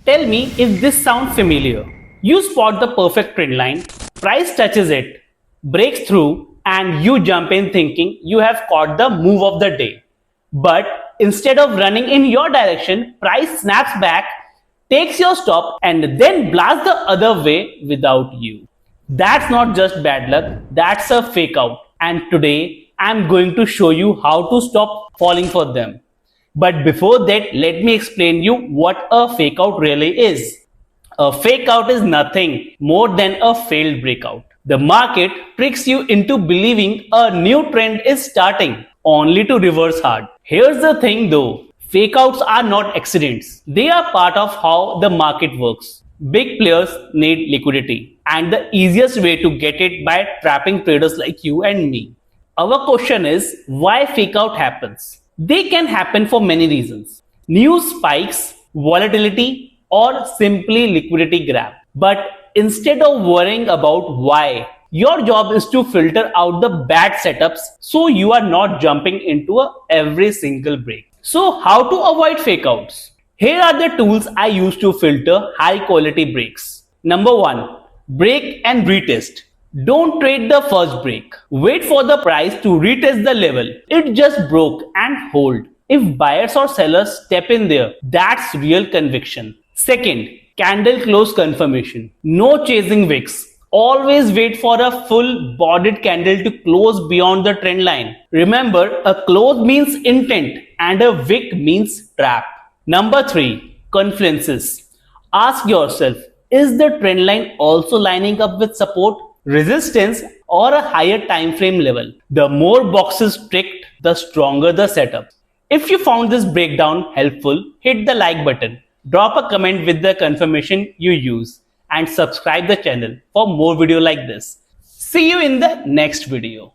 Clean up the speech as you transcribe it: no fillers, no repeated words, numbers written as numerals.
Tell me if this sounds familiar. You spot the perfect trend line, price touches it, breaks through, and you jump in thinking you have caught the move of the day. But instead of running in your direction, price snaps back, takes your stop, and then blasts the other way without you. That's not just bad luck, that's a fake out. And today I'm going to show you how to stop falling for them. But before that, let me explain you what a fake out really is. A fake out is nothing more than a failed breakout. The market tricks you into believing a new trend is starting, only to reverse hard. Here's the thing though, fake outs are not accidents. They are part of how the market works. Big players need liquidity, and the easiest way to get it by trapping traders like you and me. Our question is, why fake out happens? They can happen for many reasons. News spikes, volatility, or simply liquidity grab. But instead of worrying about why, your job is to filter out the bad setups so you are not jumping into every single break. So how to avoid fake outs? Here are the tools I use to filter high quality breaks. Number 1. Break and retest. Don't trade the first break. Wait for the price to retest the level. It just broke and hold. If buyers or sellers step in there, that's real conviction. Second, candle close confirmation. No chasing wicks. Always wait for a full bodied candle to close beyond the trend line. Remember, a close means intent and a wick means trap. Number 3, confluences. Ask yourself, is the trend line also lining up with support, resistance, or a higher time frame level? The more boxes ticked, the stronger the setup. If you found this breakdown helpful, hit the like button, drop a comment with the confirmation you use, and subscribe the channel for more video like this. See you in the next video.